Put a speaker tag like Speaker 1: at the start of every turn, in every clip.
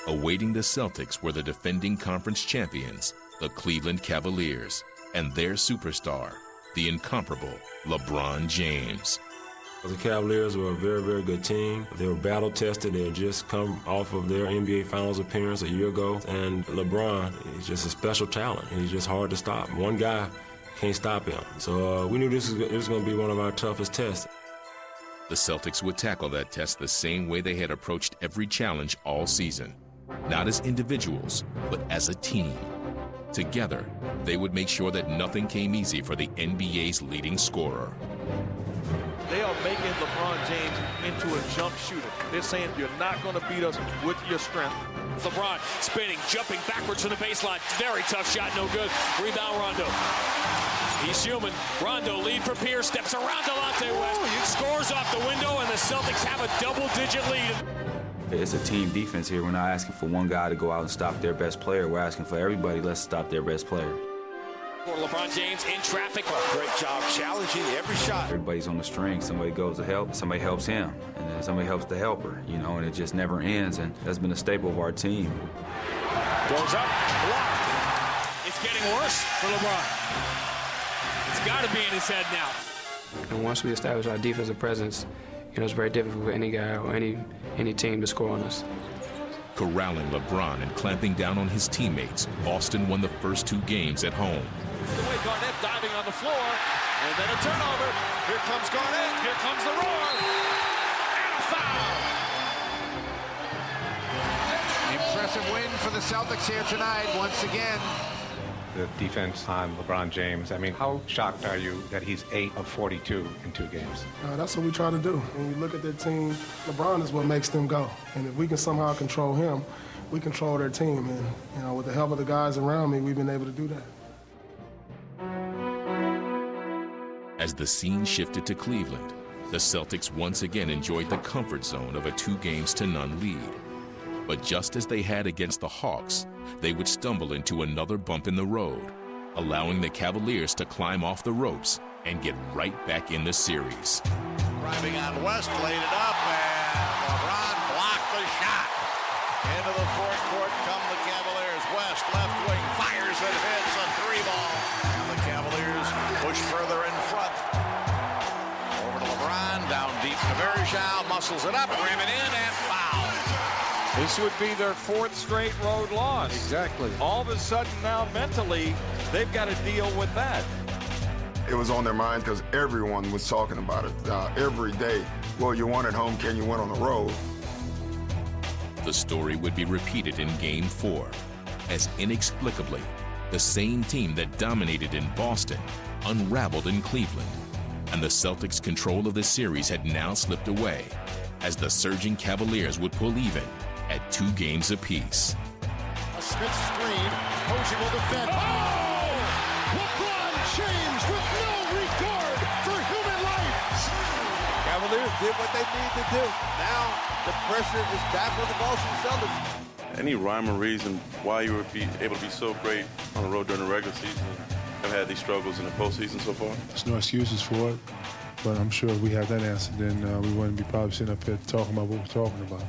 Speaker 1: Awaiting the Celtics were the defending conference champions, the Cleveland Cavaliers, and their superstar, the incomparable LeBron James.
Speaker 2: The Cavaliers were a very, very good team. They were battle-tested. They had just come off of their NBA Finals appearance a year ago. And LeBron is just a special talent. He's just hard to stop. One guy can't stop him. So we knew this was going to be one of our toughest tests.
Speaker 1: The Celtics would tackle that test the same way they had approached every challenge all season. Not as individuals, but as a team. Together, they would make sure that nothing came easy for the NBA's leading scorer.
Speaker 3: They are making LeBron James into a jump shooter. They're saying you're not going to beat us with your strength.
Speaker 4: LeBron spinning, jumping backwards from the baseline. Very tough shot, no good. Rebound Rondo. He's human. Rondo lead for Pierce, steps around Delonte West, scores off the window, and the Celtics have a double-digit lead.
Speaker 5: It's a team defense here. We're not asking for one guy to go out and stop their best player. We're asking for everybody, let's stop their best player.
Speaker 4: For LeBron James in traffic.
Speaker 6: Great job challenging every shot.
Speaker 5: Everybody's on the string. Somebody goes to help, somebody helps him, and then somebody helps the helper, you know, and it just never ends, and that's been a staple of our team.
Speaker 4: Goes up, blocked. It's getting worse for LeBron. It's got to be in his head now.
Speaker 7: And once we establish our defensive presence, you know, it's very difficult for any guy or any team to score on us.
Speaker 1: Corralling LeBron and clamping down on his teammates, Boston won the first two games at home.
Speaker 3: The way Garnett diving on the floor, and then a turnover. Here comes Garnett, here comes the roar, and a foul!
Speaker 6: Impressive win for the Celtics here tonight, once again.
Speaker 8: The defense on LeBron James, I mean, how shocked are you that he's 8 of 42 in 2 games?
Speaker 9: That's what we try to do. When you look at their team, LeBron is what makes them go. And if we can somehow control him, we control their team. And, you know, with the help of the guys around me, we've been able to do that.
Speaker 1: As the scene shifted to Cleveland, the Celtics once again enjoyed the comfort zone of a 2-0 lead. But just as they had against the Hawks, they would stumble into another bump in the road, allowing the Cavaliers to climb off the ropes and get right back in the series.
Speaker 6: Driving on West, laid it up, and LeBron blocked the shot. Into the forecourt come the Cavaliers. West, left wing, fires and hits a 3-ball. And the Cavaliers push further in front. Over to LeBron, down deep to Rajon, muscles it up, rim it in, and foul.
Speaker 10: This would be their 4th straight road loss.
Speaker 11: Exactly.
Speaker 10: All of a sudden now mentally, they've got to deal with that.
Speaker 11: It was on their mind because everyone was talking about it every day. Well, you won at home, can you win on the road?
Speaker 1: The story would be repeated in Game 4, as inexplicably, the same team that dominated in Boston unraveled in Cleveland, and the Celtics' control of the series had now slipped away, as the surging Cavaliers would pull even at 2 games apiece.
Speaker 6: A Smith screen, Posey will defend.
Speaker 3: Oh! LeBron James with no regard for human life!
Speaker 6: Cavaliers did what they need to do. Now the pressure is back on the Boston Celtics.
Speaker 12: Any rhyme or reason why you would be able to be so great on the road during the regular season and have had these struggles in the postseason so far?
Speaker 13: There's no excuses for it, but I'm sure if we had that answer, then we wouldn't be probably sitting up here talking about what we're talking about.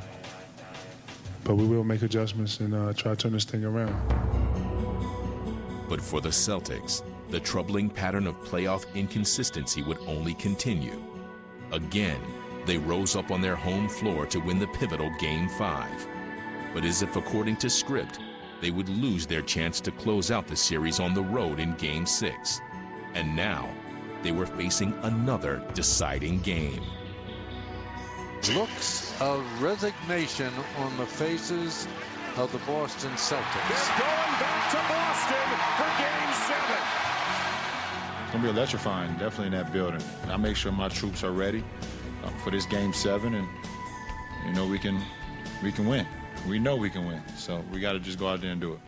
Speaker 13: But we will make adjustments and try to turn this thing around.
Speaker 1: But for the Celtics, the troubling pattern of playoff inconsistency would only continue. Again, they rose up on their home floor to win the pivotal Game 5. But as if according to script, they would lose their chance to close out the series on the road in Game 6. And now, they were facing another deciding game.
Speaker 14: Looks of resignation on the faces of the Boston Celtics.
Speaker 3: They're going back to Boston for Game 7.
Speaker 15: It's going to be electrifying, definitely in that building. I make sure my troops are ready for this Game 7, and you know we can win. We know we can win, so we got to just go out there and do it.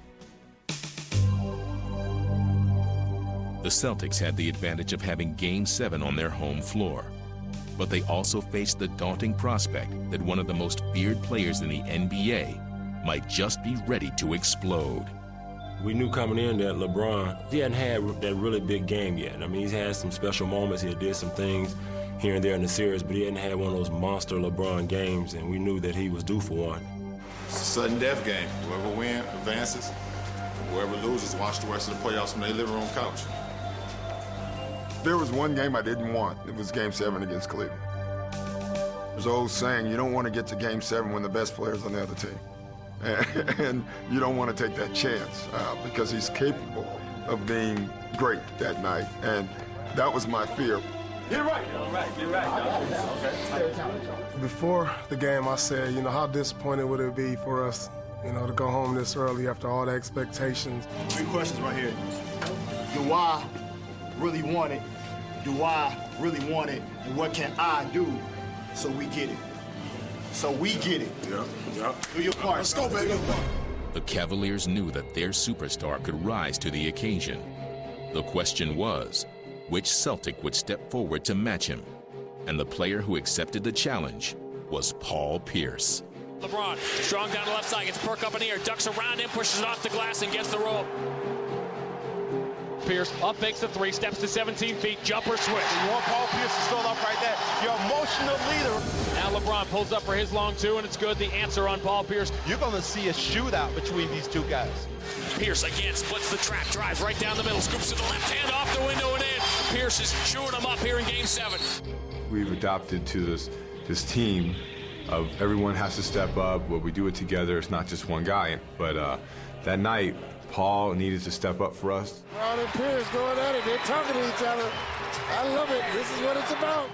Speaker 1: The Celtics had the advantage of having Game 7 on their home floor, but they also faced the daunting prospect that one of the most feared players in the NBA might just be ready to explode.
Speaker 2: We knew coming in that LeBron, he hadn't had that really big game yet. I mean, he's had some special moments. He did some things here and there in the series, but he hadn't had one of those monster LeBron games, and we knew that he was due for one.
Speaker 16: sudden death game. Whoever wins advances. Whoever loses, watch the rest of the playoffs from their living room couch.
Speaker 11: There was one game I didn't want. It was Game 7 against Cleveland. There's an old saying, you don't want to get to Game 7 when the best player's on the other team. And you don't want to take that chance because he's capable of being great that night. And that was my fear.
Speaker 9: Get right. Get right. Before the game, I said, how disappointed would it be for us, to go home this early after all the expectations.
Speaker 17: 3 questions right here. Do I really want it? Do I really want it? And what can I do so we get it?
Speaker 11: Yeah.
Speaker 17: Do your part. Let's go, baby.
Speaker 1: The Cavaliers knew that their superstar could rise to the occasion. The question was, which Celtic would step forward to match him? And the player who accepted the challenge was Paul Pierce.
Speaker 4: LeBron, strong down the left side, gets Perk up in the air, ducks around him, pushes it off the glass, and gets the roll. Pierce up, makes the 3, steps to 17 feet, jumper switch.
Speaker 10: You want Paul Pierce to start off right there. Your emotional leader.
Speaker 4: Now LeBron pulls up for his long 2, and it's good. The answer on Paul Pierce.
Speaker 10: You're going to see a shootout between these two guys.
Speaker 4: Pierce again splits the trap, drives right down the middle, scoops to the left hand off the window and in. Pierce is chewing him up here in Game 7.
Speaker 18: We've adopted to this team of everyone has to step up, but we do it together. It's not just one guy. But that night, Paul needed to step up for us.
Speaker 9: Ron and Pierce going at it. They're talking to each other. I love it. This is what it's about.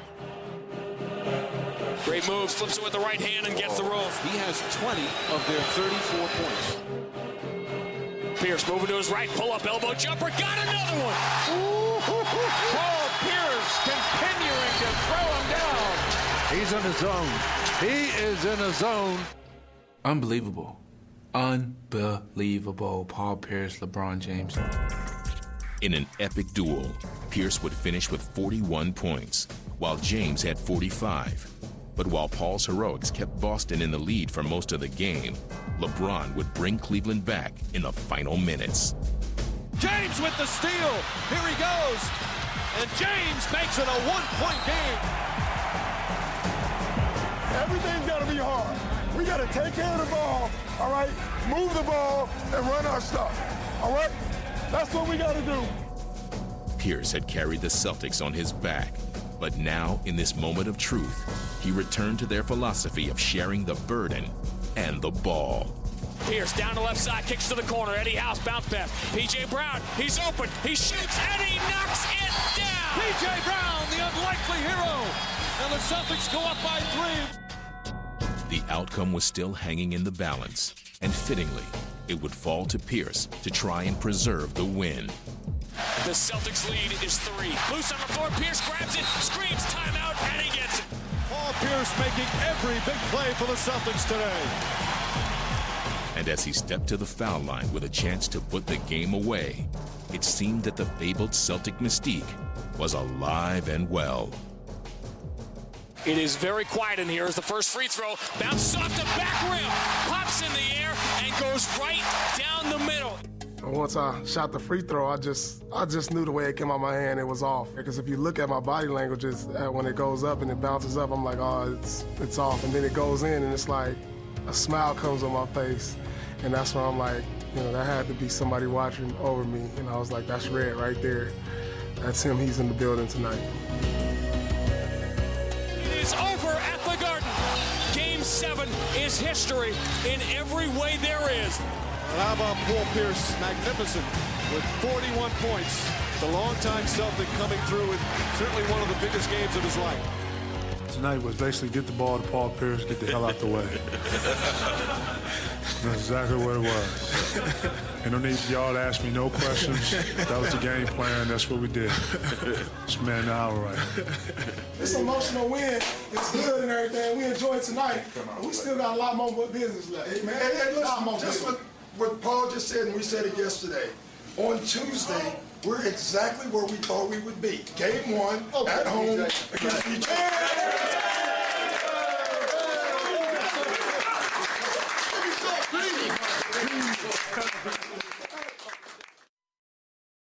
Speaker 4: Great moves, flips it with the right hand and gets the roll.
Speaker 10: He has 20 of their 34 points.
Speaker 4: Pierce moving to his right, pull up, elbow jumper, got another one.
Speaker 14: Paul Pierce continuing to throw him down. He's in his zone. He is in a zone.
Speaker 7: Unbelievable. Unbelievable. Paul Pierce, LeBron James.
Speaker 1: In an epic duel, Pierce would finish with 41 points, while James had 45. But while Paul's heroics kept Boston in the lead for most of the game, LeBron would bring Cleveland back in the final minutes.
Speaker 3: James with the steal. Here he goes. And James makes it a one-point game.
Speaker 9: Everything's got to be hard. We got to take care of the ball, all right? Move the ball and run our stuff, all right? That's what we got to do.
Speaker 1: Pierce had carried the Celtics on his back, but now, in this moment of truth, he returned to their philosophy of sharing the burden and the ball.
Speaker 4: Pierce down the left side, kicks to the corner. Eddie House, bounce pass. P.J. Brown, he's open. He shoots, and he knocks it down.
Speaker 3: P.J. Brown, the unlikely hero. And the Celtics go up by 3.
Speaker 1: The outcome was still hanging in the balance, and fittingly, it would fall to Pierce to try and preserve the win.
Speaker 4: The Celtics lead is 3. Loose on the floor, Pierce grabs it, screams timeout, and he gets it.
Speaker 3: Paul Pierce making every big play for the Celtics today.
Speaker 1: And as he stepped to the foul line with a chance to put the game away, it seemed that the fabled Celtic mystique was alive and well.
Speaker 4: It is very quiet in here as the first free throw bounces off the back rim, pops in the air, and goes right down the middle.
Speaker 9: Once I shot the free throw, I just knew the way it came out of my hand, it was off. Because if you look at my body languages, when it goes up and it bounces up, I'm like, oh, it's off. And then it goes in, and it's like a smile comes on my face. And that's when I'm like, that had to be somebody watching over me. And I was like, that's Red right there. That's him. He's in the building tonight.
Speaker 4: It is over at the Garden. Game 7 is history in every way there is.
Speaker 3: How about Paul Pierce, magnificent, with 41 points. The longtime Celtic coming through with certainly one of the biggest games of his life.
Speaker 13: Tonight was basically get the ball to Paul Pierce, get the hell out the way. That's exactly what it was. And don't need y'all to ask me no questions. That was the game plan. That's what we did. It's man the hour right now.
Speaker 9: It's an emotional win. It's good and everything. We enjoyed tonight. But we still got a lot more business left.
Speaker 11: Hey, man, listen, just what Paul just said, and we said it yesterday. On Tuesday, we're exactly where we thought we would be. Game 1 at home against each other.